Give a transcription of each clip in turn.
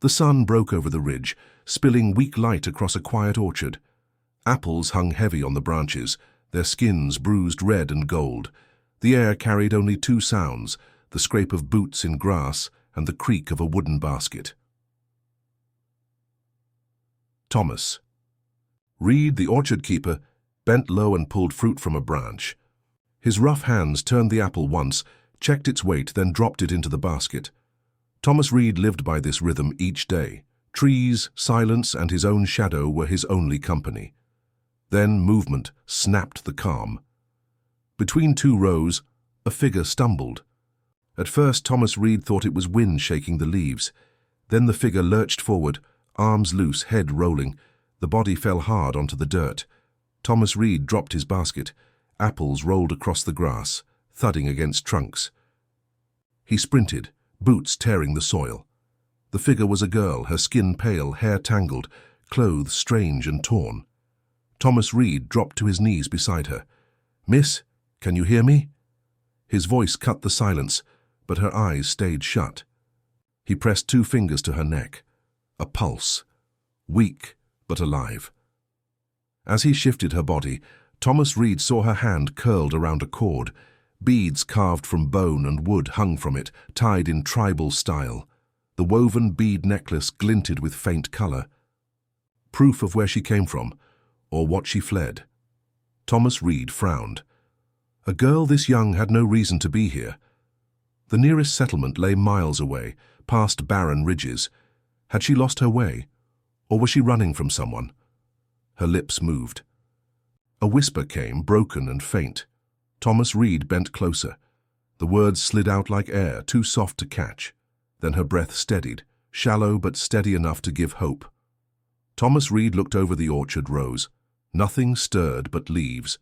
The sun broke over the ridge, spilling weak light across a quiet orchard. Apples hung heavy on the branches, their skins bruised red and gold. The air carried only two sounds, the scrape of boots in grass and the creak of a wooden basket. Thomas. Reed, the orchard keeper, bent low and pulled fruit from a branch. His rough hands turned the apple once, checked its weight, then dropped it into the basket. Thomas Reed lived by this rhythm each day. Trees, silence, and his own shadow were his only company. Then movement snapped the calm. Between two rows, a figure stumbled. At first, Thomas Reed thought it was wind shaking the leaves. Then the figure lurched forward, arms loose, head rolling. The body fell hard onto the dirt. Thomas Reed dropped his basket. Apples rolled across the grass, thudding against trunks. He sprinted, boots tearing the soil. The figure was a girl, her skin pale, hair tangled, clothes strange and torn. Thomas Reed dropped to his knees beside her. "Miss, can you hear me?" His voice cut the silence, but her eyes stayed shut. He pressed two fingers to her neck. A pulse. Weak, but alive. As he shifted her body, Thomas Reed saw her hand curled around a cord. Beads carved from bone and wood hung from it, tied in tribal style. The woven bead necklace glinted with faint color. Proof of where she came from, or what she fled. Thomas Reed frowned. A girl this young had no reason to be here. The nearest settlement lay miles away, past barren ridges. Had she lost her way, or was she running from someone? Her lips moved. A whisper came, broken and faint. Thomas Reed bent closer. The words slid out like air, too soft to catch. Then her breath steadied, shallow but steady enough to give hope. Thomas Reed looked over the orchard rows. Nothing stirred but leaves.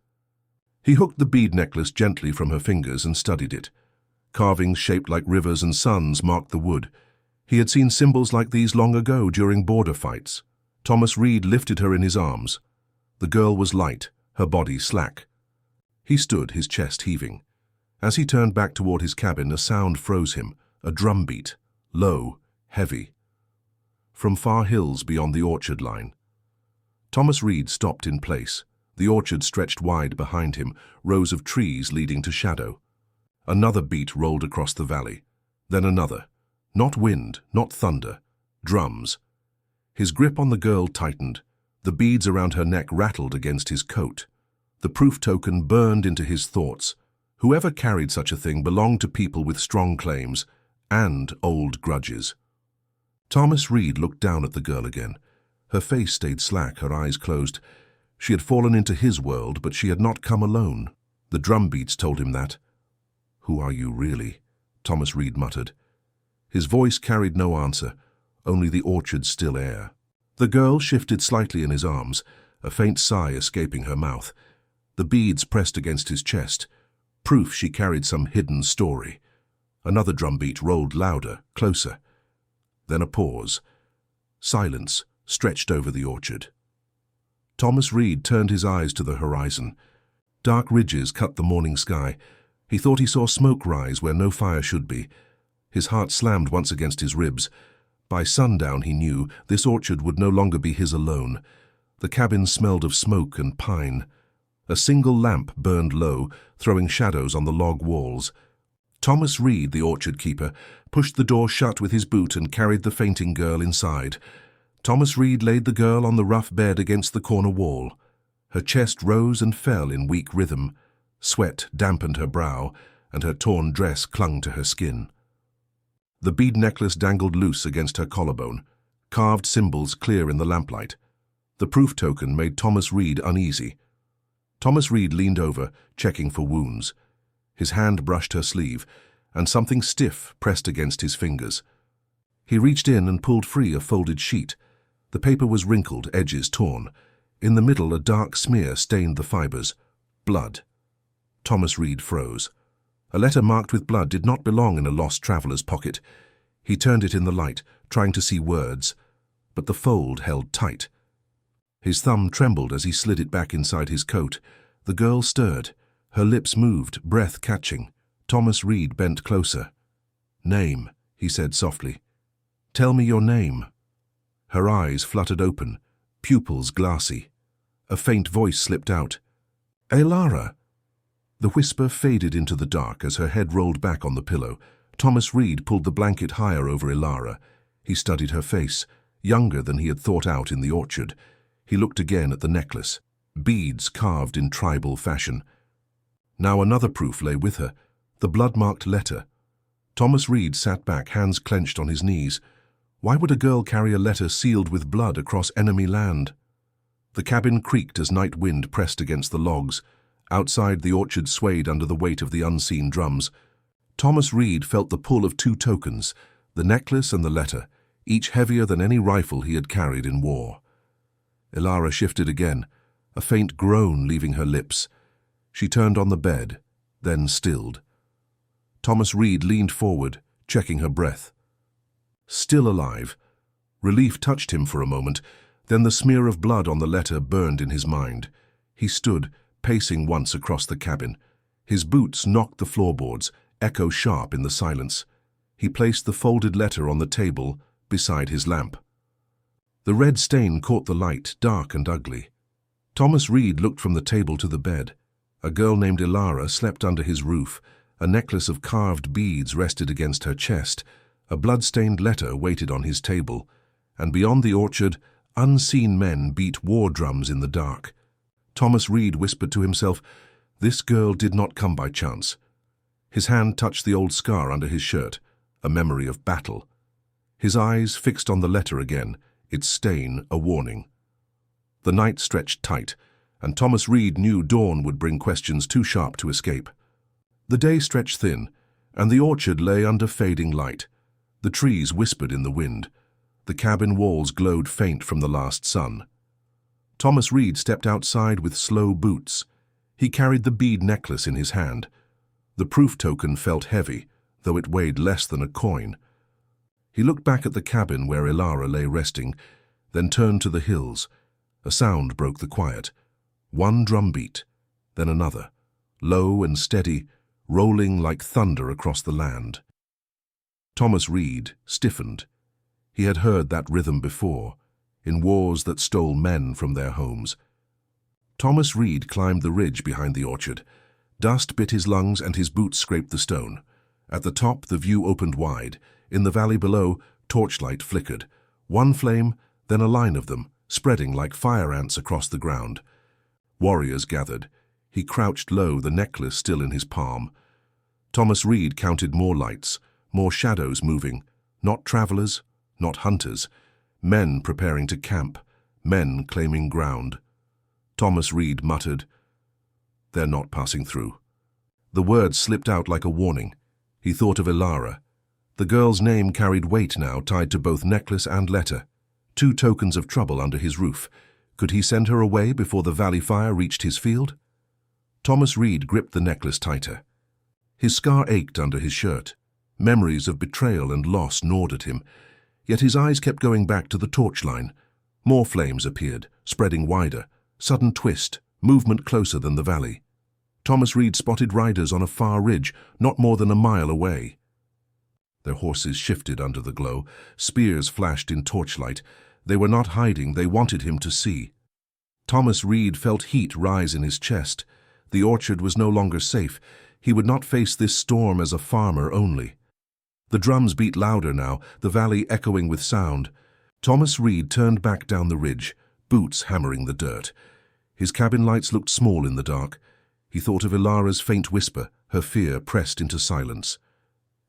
He hooked the bead necklace gently from her fingers and studied it. Carvings shaped like rivers and suns marked the wood. He had seen symbols like these long ago during border fights. Thomas Reed lifted her in his arms. The girl was light, her body slack. He stood, his chest heaving. As he turned back toward his cabin, a sound froze him, a drumbeat, low, heavy. From far hills beyond the orchard line. Thomas Reed stopped in place. The orchard stretched wide behind him, rows of trees leading to shadow. Another beat rolled across the valley. Then another. Not wind, not thunder. Drums. His grip on the girl tightened. The beads around her neck rattled against his coat. The proof token burned into his thoughts. Whoever carried such a thing belonged to people with strong claims and old grudges. Thomas Reed looked down at the girl again. Her face stayed slack, her eyes closed. She had fallen into his world, but she had not come alone. The drumbeats told him that. "Who are you really?" Thomas Reed muttered. His voice carried no answer, only the orchard's still air. The girl shifted slightly in his arms, a faint sigh escaping her mouth. The beads pressed against his chest, proof she carried some hidden story. Another drumbeat rolled louder, closer. Then a pause. Silence stretched over the orchard. Thomas Reed turned his eyes to the horizon. Dark ridges cut the morning sky. He thought he saw smoke rise where no fire should be. His heart slammed once against his ribs. By sundown, he knew, this orchard would no longer be his alone. The cabin smelled of smoke and pine. A single lamp burned low, throwing shadows on the log walls. Thomas Reed, the orchard keeper, pushed the door shut with his boot and carried the fainting girl inside. Thomas Reed laid the girl on the rough bed against the corner wall. Her chest rose and fell in weak rhythm. Sweat dampened her brow, and her torn dress clung to her skin. The bead necklace dangled loose against her collarbone, carved symbols clear in the lamplight. The proof token made Thomas Reed uneasy. Thomas Reed leaned over, checking for wounds. His hand brushed her sleeve, and something stiff pressed against his fingers. He reached in and pulled free a folded sheet. The paper was wrinkled, edges torn. In the middle, a dark smear stained the fibers. Blood. Thomas Reed froze. A letter marked with blood did not belong in a lost traveler's pocket. He turned it in the light, trying to see words, but the fold held tight. His thumb trembled as he slid it back inside his coat. The girl stirred. Her lips moved, breath catching. Thomas Reed bent closer. "Name," he said softly. Tell me your name." Her eyes fluttered open, pupils glassy. A faint voice slipped out. "Elara." The whisper faded into the dark as her head rolled back on the pillow. Thomas Reed pulled the blanket higher over Elara. He studied her face, younger than he had thought out in the orchard. He looked again at the necklace, beads carved in tribal fashion. Now another proof lay with her, the blood-marked letter. Thomas Reed sat back, hands clenched on his knees. Why would a girl carry a letter sealed with blood across enemy land? The cabin creaked as night wind pressed against the logs. Outside, the orchard swayed under the weight of the unseen drums. Thomas Reed felt the pull of two tokens, the necklace and the letter, each heavier than any rifle he had carried in war. Elara shifted again, a faint groan leaving her lips. She turned on the bed, then stilled. Thomas Reed leaned forward, checking her breath. Still alive. Relief touched him for a moment, then the smear of blood on the letter burned in his mind. He stood, pacing once across the cabin. His boots knocked the floorboards, echo sharp in the silence. He placed the folded letter on the table beside his lamp. The red stain caught the light, dark and ugly. Thomas Reed looked from the table to the bed. A girl named Elara slept under his roof. A necklace of carved beads rested against her chest. A blood-stained letter waited on his table. And beyond the orchard, unseen men beat war drums in the dark. Thomas Reed whispered to himself, "This girl did not come by chance." His hand touched the old scar under his shirt, a memory of battle. His eyes fixed on the letter again, its stain a warning. The night stretched tight, and Thomas Reed knew dawn would bring questions too sharp to escape. The day stretched thin, and the orchard lay under fading light. The trees whispered in the wind. The cabin walls glowed faint from the last sun. Thomas Reed stepped outside with slow boots. He carried the bead necklace in his hand. The proof token felt heavy, though it weighed less than a coin. He looked back at the cabin where Elara lay resting, then turned to the hills. A sound broke the quiet. One drumbeat, then another, low and steady, rolling like thunder across the land. Thomas Reed stiffened. He had heard that rhythm before, in wars that stole men from their homes. Thomas Reed climbed the ridge behind the orchard. Dust bit his lungs and his boots scraped the stone. At the top, the view opened wide. In the valley below, torchlight flickered. One flame, then a line of them, spreading like fire ants across the ground. Warriors gathered. He crouched low, the necklace still in his palm. Thomas Reed counted more lights, more shadows moving, not travelers, not hunters, men preparing to camp, men claiming ground. Thomas Reed muttered, "They're not passing through." The words slipped out like a warning. He thought of Elara. The girl's name carried weight now, tied to both necklace and letter. Two tokens of trouble under his roof. Could he send her away before the valley fire reached his field? Thomas Reed gripped the necklace tighter. His scar ached under his shirt. Memories of betrayal and loss gnawed at him. Yet his eyes kept going back to the torchline. More flames appeared, spreading wider. Sudden twist, movement closer than the valley. Thomas Reed spotted riders on a far ridge, not more than a mile away. Their horses shifted under the glow. Spears flashed in torchlight. They were not hiding, they wanted him to see. Thomas Reed felt heat rise in his chest. The orchard was no longer safe. He would not face this storm as a farmer only. The drums beat louder now, the valley echoing with sound. Thomas Reed turned back down the ridge, boots hammering the dirt. His cabin lights looked small in the dark. He thought of Elara's faint whisper, her fear pressed into silence.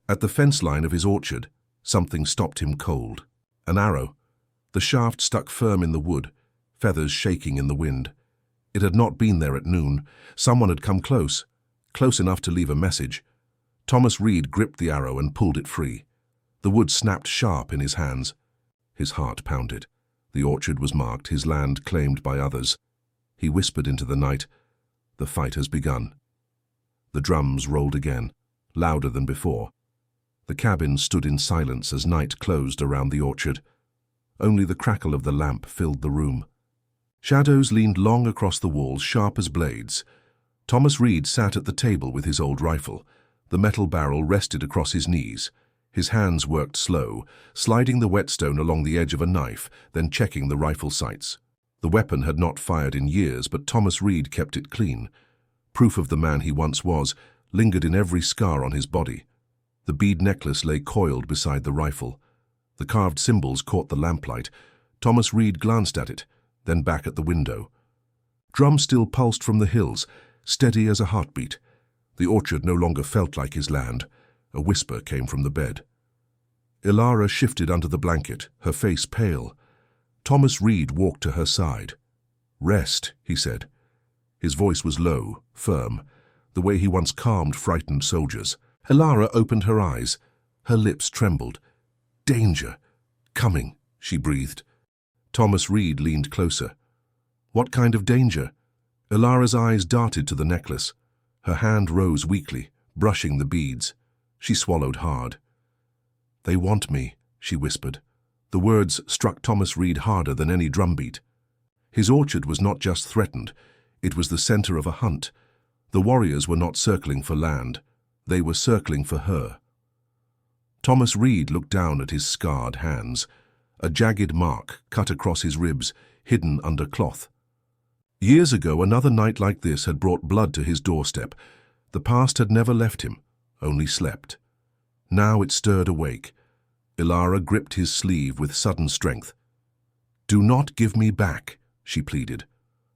At the fence line of his orchard, something stopped him cold. An arrow. The shaft stuck firm in the wood, feathers shaking in the wind. It had not been there at noon. Someone had come close enough to leave a message. Thomas Reed gripped the arrow and pulled it free. The wood snapped sharp in his hands. His heart pounded. The orchard was marked, his land claimed by others. He whispered into the night, "The fight has begun." The drums rolled again, louder than before. The cabin stood in silence as night closed around the orchard. Only the crackle of the lamp filled the room. Shadows leaned long across the walls, sharp as blades. Thomas Reed sat at the table with his old rifle. The metal barrel rested across his knees. His hands worked slow, sliding the whetstone along the edge of a knife, then checking the rifle sights. The weapon had not fired in years, but Thomas Reed kept it clean. Proof of the man he once was lingered in every scar on his body. The bead necklace lay coiled beside the rifle. The carved symbols caught the lamplight. Thomas Reed glanced at it, then back at the window. Drums still pulsed from the hills, steady as a heartbeat. The orchard no longer felt like his land. A whisper came from the bed. Elara shifted under the blanket, her face pale. Thomas Reed walked to her side. "Rest," he said. His voice was low, firm, the way he once calmed frightened soldiers. Elara opened her eyes. Her lips trembled. "Danger! Coming," she breathed. Thomas Reed leaned closer. "What kind of danger?" Elara's eyes darted to the necklace. Her hand rose weakly, brushing the beads. She swallowed hard. "They want me," she whispered. The words struck Thomas Reed harder than any drumbeat. His orchard was not just threatened, it was the center of a hunt. The warriors were not circling for land, they were circling for her. Thomas Reed looked down at his scarred hands, a jagged mark cut across his ribs, hidden under cloth. Years ago, another night like this had brought blood to his doorstep. The past had never left him, only slept. Now it stirred awake. Elara gripped his sleeve with sudden strength. "Do not give me back," she pleaded.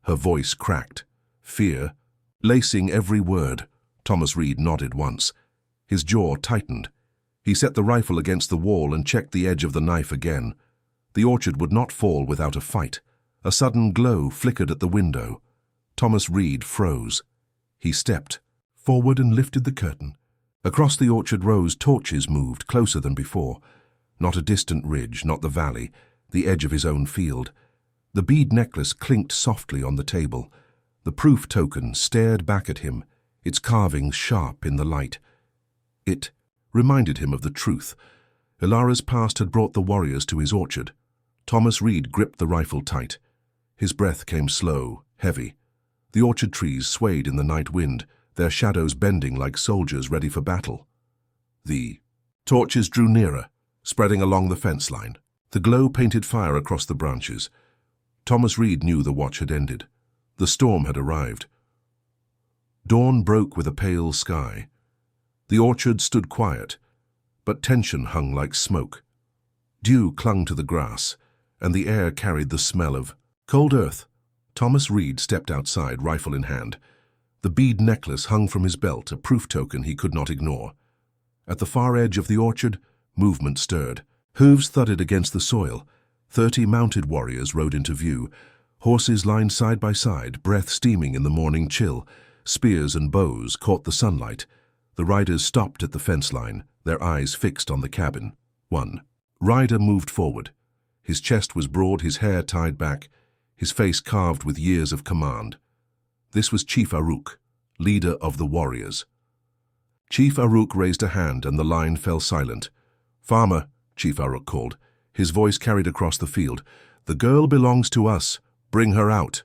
Her voice cracked. Fear, lacing every word. Thomas Reed nodded once. His jaw tightened. He set the rifle against the wall and checked the edge of the knife again. The orchard would not fall without a fight. A sudden glow flickered at the window. Thomas Reed froze. He stepped forward and lifted the curtain. Across the orchard rows torches moved, closer than before. Not a distant ridge, not the valley, the edge of his own field. The bead necklace clinked softly on the table. The proof token stared back at him, its carvings sharp in the light. It reminded him of the truth. Elara's past had brought the warriors to his orchard. Thomas Reed gripped the rifle tight. His breath came slow, heavy. The orchard trees swayed in the night wind, their shadows bending like soldiers ready for battle. The torches drew nearer, spreading along the fence line. The glow painted fire across the branches. Thomas Reed knew the watch had ended. The storm had arrived. Dawn broke with a pale sky. The orchard stood quiet, but tension hung like smoke. Dew clung to the grass, and the air carried the smell of cold earth. Thomas Reed stepped outside, rifle in hand. The bead necklace hung from his belt, a proof token he could not ignore. At the far edge of the orchard, movement stirred. Hooves thudded against the soil. 30 mounted warriors rode into view. Horses lined side by side, breath steaming in the morning chill. Spears and bows caught the sunlight. The riders stopped at the fence line, their eyes fixed on the cabin. One rider moved forward. His chest was broad, his hair tied back, his face carved with years of command. This was Chief Aruk, leader of the warriors. Chief Aruk raised a hand and the line fell silent. "Farmer," Chief Aruk called. His voice carried across the field. "The girl belongs to us. Bring her out."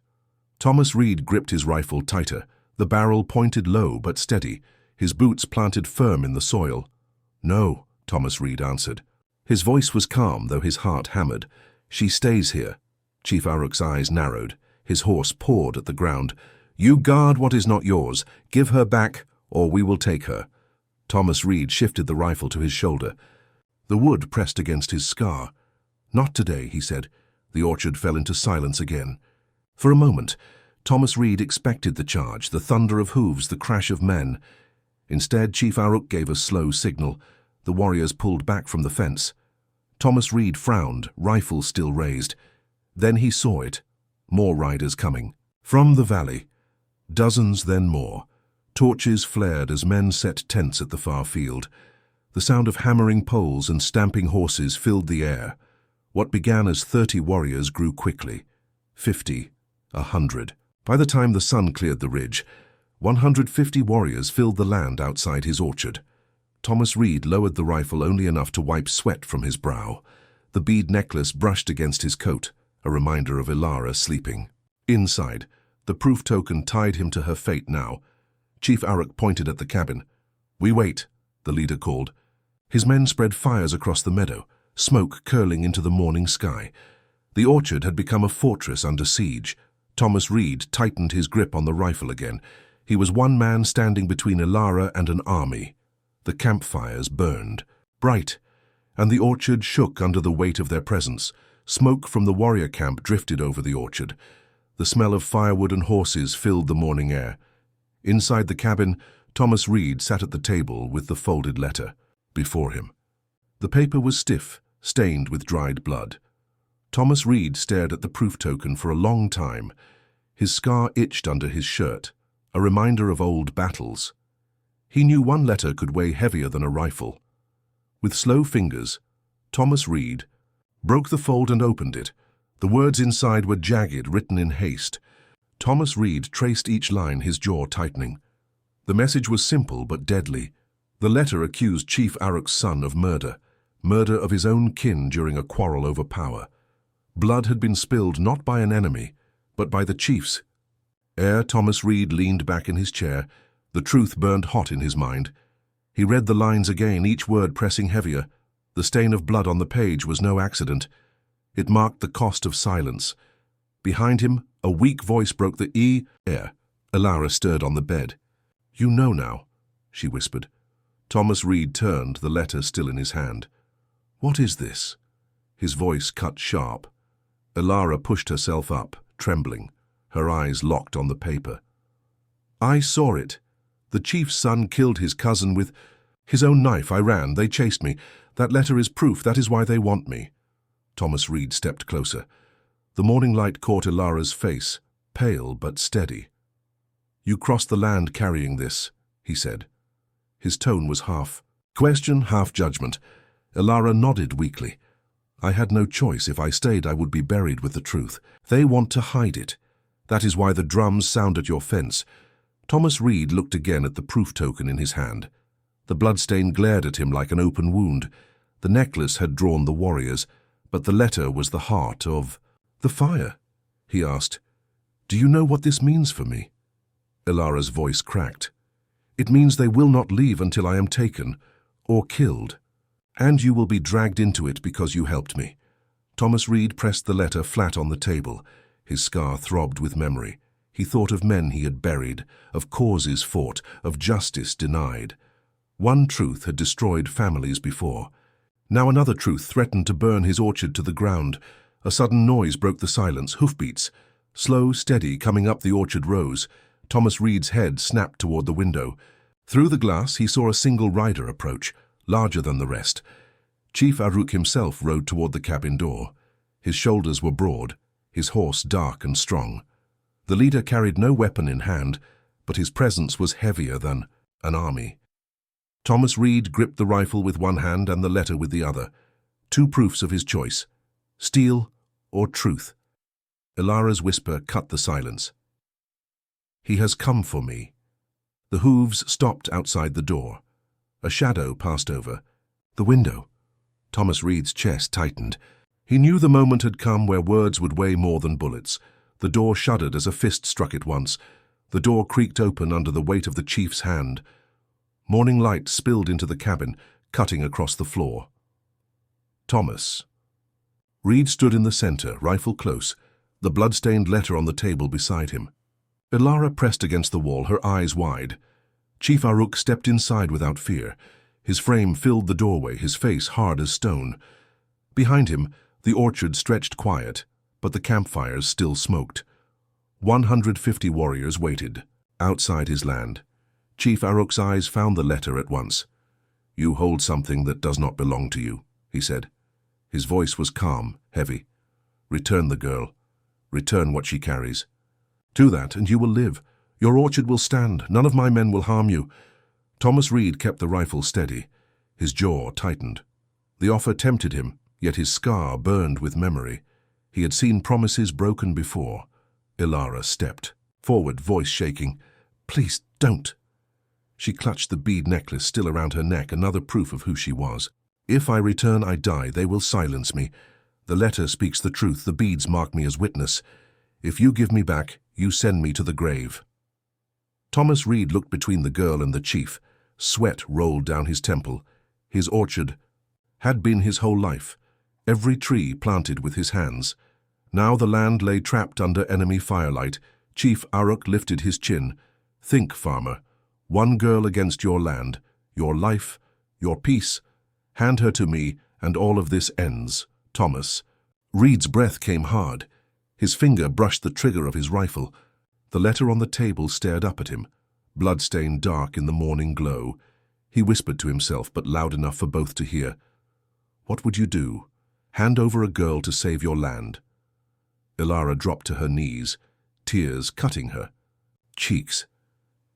Thomas Reed gripped his rifle tighter, the barrel pointed low but steady, his boots planted firm in the soil. "No," Thomas Reed answered. His voice was calm, though his heart hammered. "She stays here." Chief Aruk's eyes narrowed. His horse pawed at the ground. "You guard what is not yours. Give her back, or we will take her." Thomas Reed shifted the rifle to his shoulder. The wood pressed against his scar. "Not today," he said. The orchard fell into silence again. For a moment, Thomas Reed expected the charge, the thunder of hooves, the crash of men. Instead, Chief Aruk gave a slow signal. The warriors pulled back from the fence. Thomas Reed frowned, rifle still raised. Then he saw it. More riders coming. From the valley. Dozens, then more. Torches flared as men set tents at the far field. The sound of hammering poles and stamping horses filled the air. What began as 30 warriors grew quickly. 50, 100. By the time the sun cleared the ridge, 150 warriors filled the land outside his orchard. Thomas Reed lowered the rifle only enough to wipe sweat from his brow. The bead necklace brushed against his coat, a reminder of Elara sleeping. Inside, the proof token tied him to her fate now. Chief Aruk pointed at the cabin. "We wait," the leader called. His men spread fires across the meadow, smoke curling into the morning sky. The orchard had become a fortress under siege. Thomas Reed tightened his grip on the rifle again. He was one man standing between Elara and an army. The campfires burned, bright, and the orchard shook under the weight of their presence. Smoke from the warrior camp drifted over the orchard. The smell of firewood and horses filled the morning air. Inside the cabin, Thomas Reed sat at the table with the folded letter before him. The paper was stiff, stained with dried blood. Thomas Reed stared at the proof token for a long time. His scar itched under his shirt, a reminder of old battles. He knew one letter could weigh heavier than a rifle. With slow fingers, Thomas Reed broke the fold and opened it. The words inside were jagged, written in haste. Thomas Reed traced each line, his jaw tightening. The message was simple but deadly. The letter accused Chief Aruk's son of murder of his own kin during a quarrel over power. Blood had been spilled not by an enemy, but by the chiefs. Ere Thomas Reed leaned back in his chair, the truth burned hot in his mind. He read the lines again, each word pressing heavier. The stain of blood on the page was no accident. It marked the cost of silence. Behind him, a weak voice broke the air. Elara stirred on the bed. "You know now," she whispered. Thomas Reed turned, the letter still in his hand. "What is this?" His voice cut sharp. Elara pushed herself up, trembling, her eyes locked on the paper. "I saw it. The chief's son killed his cousin with his own knife. I ran. They chased me. That letter is proof. That is why they want me." Thomas Reed stepped closer. The morning light caught Elara's face, pale but steady. "You crossed the land carrying this," he said. His tone was half question, half judgment. Elara nodded weakly. "I had no choice. If I stayed, I would be buried with the truth. They want to hide it. That is why the drums sound at your fence." Thomas Reed looked again at the proof token in his hand. The bloodstain glared at him like an open wound. The necklace had drawn the warriors, but the letter was the heart of the fire. He asked, "Do you know what this means for me?" Elara's voice cracked. "It means they will not leave until I am taken or killed. And you will be dragged into it because you helped me." Thomas Reed pressed the letter flat on the table. His scar throbbed with memory. He thought of men he had buried, of causes fought, of justice denied. One truth had destroyed families before. Now another truth threatened to burn his orchard to the ground. A sudden noise broke the silence, hoofbeats. Slow, steady, coming up the orchard rose. Thomas Reed's head snapped toward the window. Through the glass he saw a single rider approach, larger than the rest. Chief Aruk himself rode toward the cabin door. His shoulders were broad, his horse dark and strong. The leader carried no weapon in hand, but his presence was heavier than an army. Thomas Reed gripped the rifle with one hand and the letter with the other. Two proofs of his choice: steel or truth. Elara's whisper cut the silence. "He has come for me." The hooves stopped outside the door. A shadow passed over the window. Thomas Reed's chest tightened. He knew the moment had come where words would weigh more than bullets. The door shuddered as a fist struck it once. The door creaked open under the weight of the chief's hand. Morning light spilled into the cabin, cutting across the floor. Thomas. Reed stood in the center, rifle close, the blood-stained letter on the table beside him. Elara pressed against the wall, her eyes wide. Chief Aruk stepped inside without fear. His frame filled the doorway, his face hard as stone. Behind him, the orchard stretched quiet, but the campfires still smoked. 150 warriors waited, outside his land. Chief Aruk's eyes found the letter at once. "You hold something that does not belong to you," he said. His voice was calm, heavy. "Return the girl. Return what she carries. Do that, and you will live. Your orchard will stand. None of my men will harm you." Thomas Reed kept the rifle steady. His jaw tightened. The offer tempted him, yet his scar burned with memory. He had seen promises broken before. Elara stepped forward, voice shaking. "Please, don't." She clutched the bead necklace still around her neck, another proof of who she was. "If I return, I die. They will silence me. The letter speaks the truth. The beads mark me as witness. If you give me back, you send me to the grave." Thomas Reed looked between the girl and the chief. Sweat rolled down his temple. His orchard had been his whole life, every tree planted with his hands. Now the land lay trapped under enemy firelight. Chief Aruk lifted his chin. Think, farmer. One girl against your land, your life, your peace. Hand her to me, and all of this ends. Thomas. Reed's breath came hard. His finger brushed the trigger of his rifle. The letter on the table stared up at him, bloodstained dark in the morning glow. He whispered to himself, but loud enough for both to hear. What would you do? Hand over a girl to save your land? Elara dropped to her knees, tears cutting her cheeks.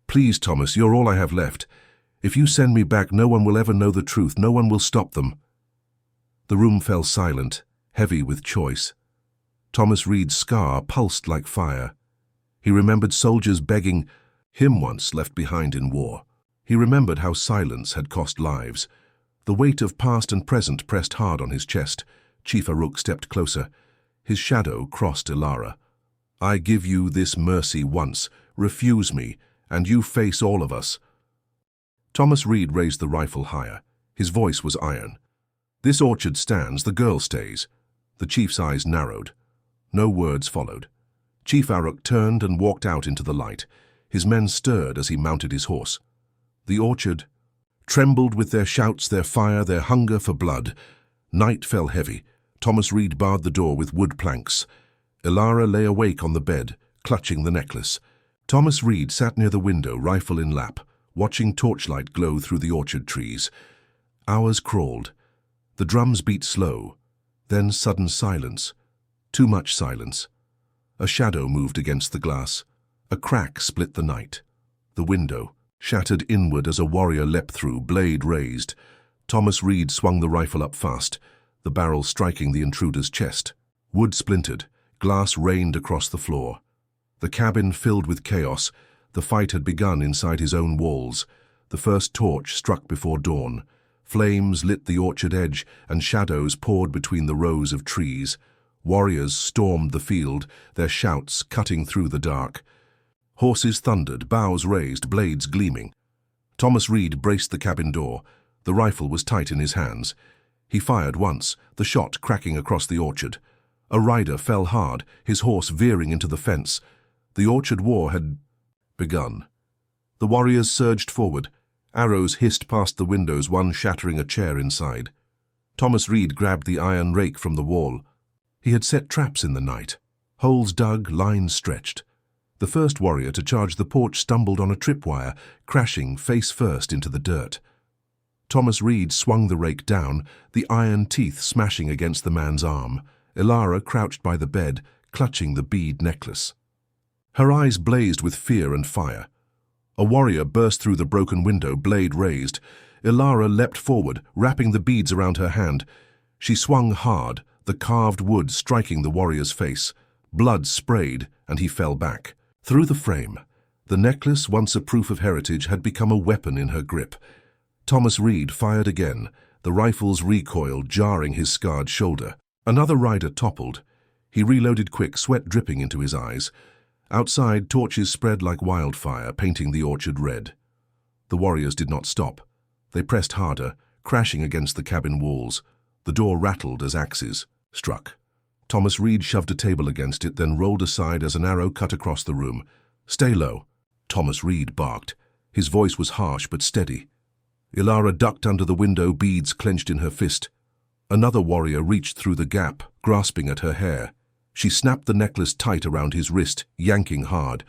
Please, Thomas, you're all I have left. If you send me back, no one will ever know the truth. No one will stop them. The room fell silent, heavy with choice. Thomas Reed's scar pulsed like fire. He remembered soldiers begging him once left behind in war. He remembered how silence had cost lives. The weight of past and present pressed hard on his chest. Chief Aruk stepped closer. His shadow crossed Elara. I give you this mercy once. Refuse me, and you face all of us. Thomas Reed raised the rifle higher. His voice was iron. This orchard stands, the girl stays. The chief's eyes narrowed. No words followed. Chief Aruk turned and walked out into the light. His men stirred as he mounted his horse. The orchard trembled with their shouts, their fire, their hunger for blood. Night fell heavy. Thomas Reed barred the door with wood planks. Elara lay awake on the bed, clutching the necklace. Thomas Reed sat near the window, rifle in lap, watching torchlight glow through the orchard trees. Hours crawled. The drums beat slow. Then sudden silence. Too much silence. A shadow moved against the glass. A crack split the night. The window shattered inward as a warrior leapt through, blade raised. Thomas Reed swung the rifle up fast, the barrel striking the intruder's chest. Wood splintered. Glass rained across the floor. The cabin filled with chaos. The fight had begun inside his own walls. The first torch struck before dawn. Flames lit the orchard edge, and shadows poured between the rows of trees. Warriors stormed the field, their shouts cutting through the dark. Horses thundered, bows raised, blades gleaming. Thomas Reed braced the cabin door. The rifle was tight in his hands. He fired once, the shot cracking across the orchard. A rider fell hard, his horse veering into the fence. The orchard war had begun. The warriors surged forward. Arrows hissed past the windows, one shattering a chair inside. Thomas Reed grabbed the iron rake from the wall. He had set traps in the night. Holes dug, lines stretched. The first warrior to charge the porch stumbled on a tripwire, crashing face first into the dirt. Thomas Reed swung the rake down, the iron teeth smashing against the man's arm. Elara crouched by the bed, clutching the bead necklace. Her eyes blazed with fear and fire. A warrior burst through the broken window, blade raised. Elara leapt forward, wrapping the beads around her hand. She swung hard, the carved wood striking the warrior's face. Blood sprayed, and he fell back. Through the frame, the necklace, once a proof of heritage, had become a weapon in her grip. Thomas Reed fired again, the rifle's recoil jarring his scarred shoulder. Another rider toppled. He reloaded quick, sweat dripping into his eyes. Outside, torches spread like wildfire, painting the orchard red. The warriors did not stop. They pressed harder, crashing against the cabin walls. The door rattled as axes struck. Thomas Reed shoved a table against it, then rolled aside as an arrow cut across the room. "Stay low," Thomas Reed barked. His voice was harsh but steady. Elara ducked under the window, beads clenched in her fist. Another warrior reached through the gap, grasping at her hair. She snapped the necklace tight around his wrist, yanking hard.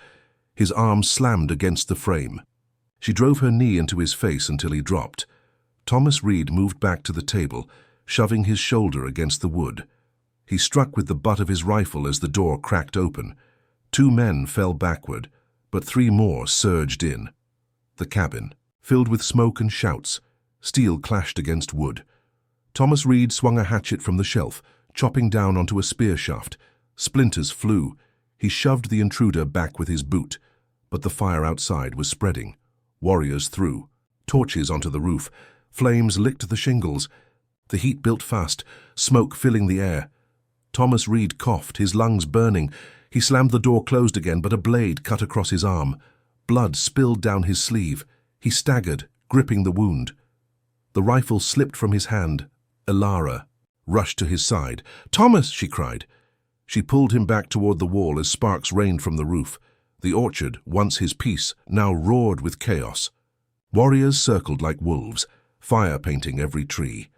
His arm slammed against the frame. She drove her knee into his face until he dropped. Thomas Reed moved back to the table, shoving his shoulder against the wood. He struck with the butt of his rifle as the door cracked open. 2 men fell backward, but 3 more surged in. The cabin, filled with smoke and shouts, steel clashed against wood. Thomas Reed swung a hatchet from the shelf, chopping down onto a spear shaft. Splinters flew. He shoved the intruder back with his boot, but the fire outside was spreading. Warriors threw torches onto the roof. Flames licked the shingles. The heat built fast, smoke filling the air. Thomas Reed coughed, his lungs burning. He slammed the door closed again, but a blade cut across his arm. Blood spilled down his sleeve. He staggered, gripping the wound. The rifle slipped from his hand. Elara rushed to his side. "Thomas!" she cried. She pulled him back toward the wall as sparks rained from the roof. The orchard, once his peace, now roared with chaos. Warriors circled like wolves, fire painting every tree.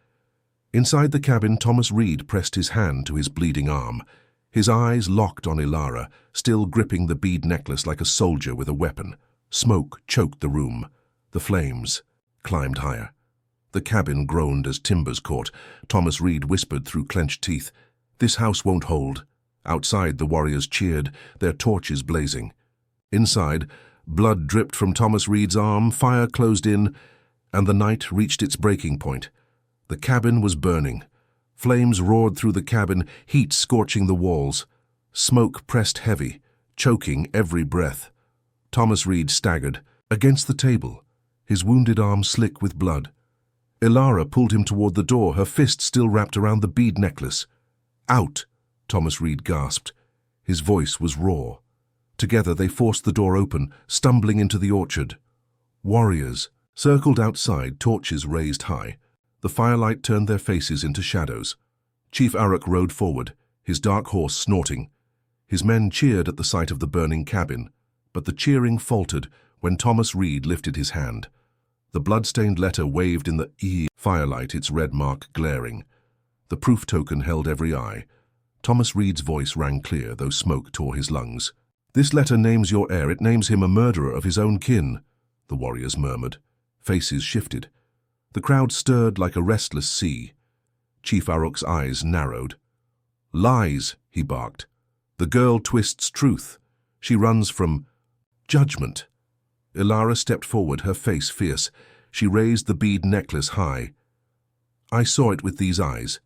Inside the cabin, Thomas Reed pressed his hand to his bleeding arm. His eyes locked on Elara, still gripping the bead necklace like a soldier with a weapon. Smoke choked the room. The flames climbed higher. The cabin groaned as timbers caught. Thomas Reed whispered through clenched teeth, "This house won't hold." Outside, the warriors cheered, their torches blazing. Inside, blood dripped from Thomas Reed's arm, fire closed in, and the night reached its breaking point. The cabin was burning. Flames roared through the cabin, heat scorching the walls. Smoke pressed heavy, choking every breath. Thomas Reed staggered against the table, his wounded arm slick with blood. Elara pulled him toward the door, her fist still wrapped around the bead necklace. "Out!" Thomas Reed gasped. His voice was raw. Together they forced the door open, stumbling into the orchard. Warriors circled outside, torches raised high. The firelight turned their faces into shadows. Chief Aruk rode forward, his dark horse snorting. His men cheered at the sight of the burning cabin, but the cheering faltered when Thomas Reed lifted his hand. The bloodstained letter waved in the firelight, its red mark glaring. The proof token held every eye. Thomas Reed's voice rang clear, though smoke tore his lungs. "This letter names your heir. It names him a murderer of his own kin," the warriors murmured. Faces shifted. The crowd stirred like a restless sea. Chief Aruk's eyes narrowed. "Lies," he barked. "The girl twists truth. She runs from judgment." Elara stepped forward, her face fierce. She raised the bead necklace high. "I saw it with these eyes.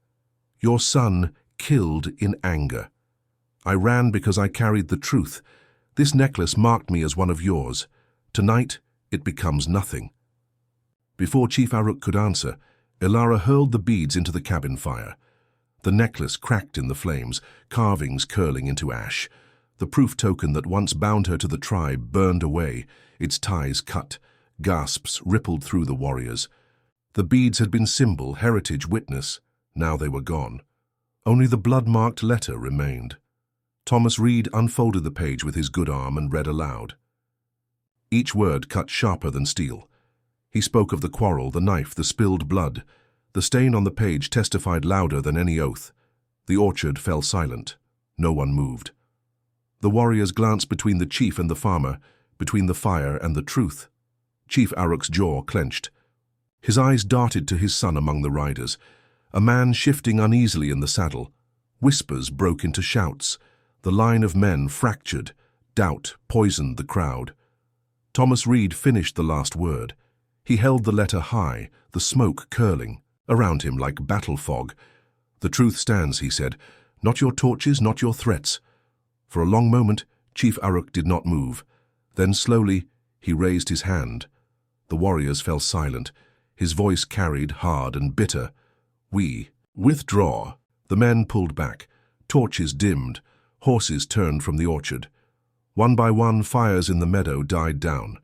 Your son killed in anger. I ran because I carried the truth. This necklace marked me as one of yours. Tonight, it becomes nothing." Before Chief Aruk could answer, Elara hurled the beads into the cabin fire. The necklace cracked in the flames, carvings curling into ash. The proof token that once bound her to the tribe burned away, its ties cut. Gasps rippled through the warriors. The beads had been symbol, heritage, witness. Now they were gone. Only the blood-marked letter remained. Thomas Reed unfolded the page with his good arm and read aloud. Each word cut sharper than steel. He spoke of the quarrel, the knife, the spilled blood. The stain on the page testified louder than any oath. The orchard fell silent. No one moved. The warriors glanced between the chief and the farmer, between the fire and the truth. Chief Aruk's jaw clenched. His eyes darted to his son among the riders, a man shifting uneasily in the saddle. Whispers broke into shouts. The line of men fractured. Doubt poisoned the crowd. Thomas Reed finished the last word. He held the letter high, the smoke curling around him like battle fog. "The truth stands," he said. "Not your torches, not your threats." For a long moment, Chief Aruk did not move. Then slowly, he raised his hand. The warriors fell silent. His voice carried, hard and bitter. "We withdraw." The men pulled back. Torches dimmed. Horses turned from the orchard. One by one, fires in the meadow died down.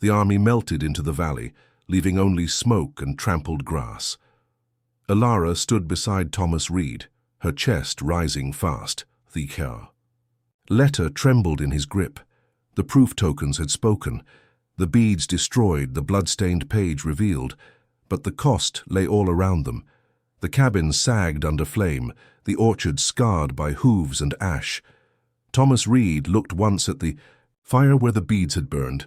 The army melted into the valley, leaving only smoke and trampled grass. Elara stood beside Thomas Reed, her chest rising fast. The letter trembled in his grip. The proof tokens had spoken. The beads destroyed, the blood-stained page revealed. But the cost lay all around them. The cabin sagged under flame, the orchard scarred by hooves and ash. Thomas Reed looked once at the fire where the beads had burned.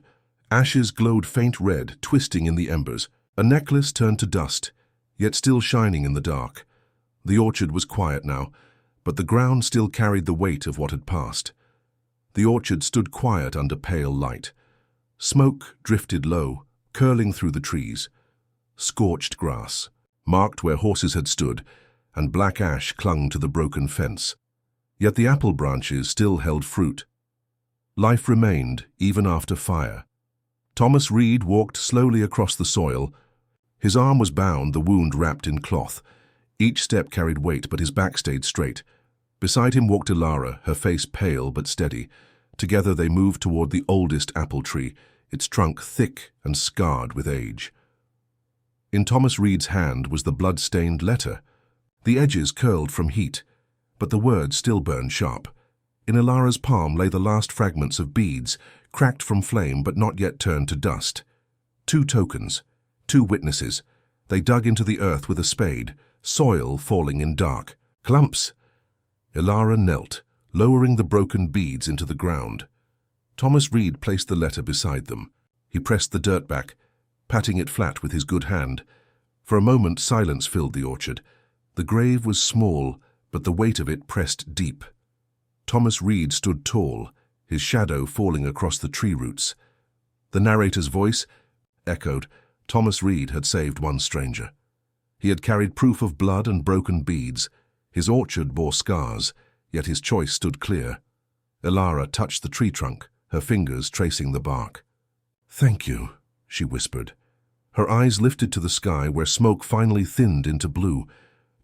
Ashes glowed faint red, twisting in the embers. A necklace turned to dust, yet still shining in the dark. The orchard was quiet now, but the ground still carried the weight of what had passed. The orchard stood quiet under pale light. Smoke drifted low, curling through the trees. Scorched grass marked where horses had stood, and black ash clung to the broken fence. Yet the apple branches still held fruit. Life remained even after fire. Thomas Reed walked slowly across the soil. His arm was bound, the wound wrapped in cloth. Each step carried weight, but his back stayed straight. Beside him walked Elara, her face pale but steady. Together they moved toward the oldest apple tree, its trunk thick and scarred with age. In Thomas Reed's hand was the blood-stained letter. The edges curled from heat, but the words still burned sharp. In Elara's palm lay the last fragments of beads, cracked from flame but not yet turned to dust. 2 tokens, 2 witnesses. They dug into the earth with a spade, soil falling in dark clumps. Elara knelt, lowering the broken beads into the ground. Thomas Reed placed the letter beside them. He pressed the dirt back, patting it flat with his good hand. For a moment silence filled the orchard. The grave was small, but the weight of it pressed deep. Thomas Reed stood tall, his shadow falling across the tree roots. The narrator's voice echoed. Thomas Reed had saved one stranger. He had carried proof of blood and broken beads. His orchard bore scars, yet his choice stood clear. Elara touched the tree trunk, her fingers tracing the bark. "Thank you," she whispered. Her eyes lifted to the sky where smoke finally thinned into blue.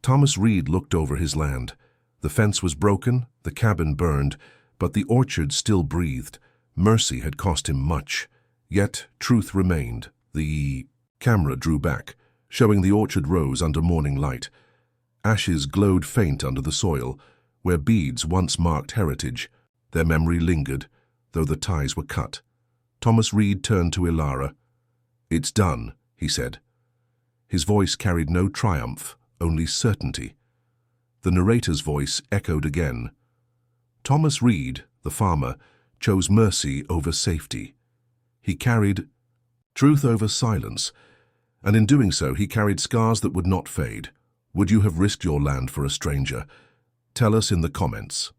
Thomas Reed looked over his land. The fence was broken, the cabin burned, but the orchard still breathed. Mercy had cost him much. Yet truth remained. The camera drew back, showing the orchard rose under morning light. Ashes glowed faint under the soil, where beads once marked heritage. Their memory lingered, though the ties were cut. Thomas Reed turned to Elara. "It's done," he said. His voice carried no triumph, only certainty. The narrator's voice echoed again. Thomas Reed, the farmer, chose mercy over safety. He carried truth over silence, and in doing so he carried scars that would not fade. Would you have risked your land for a stranger? Tell us in the comments.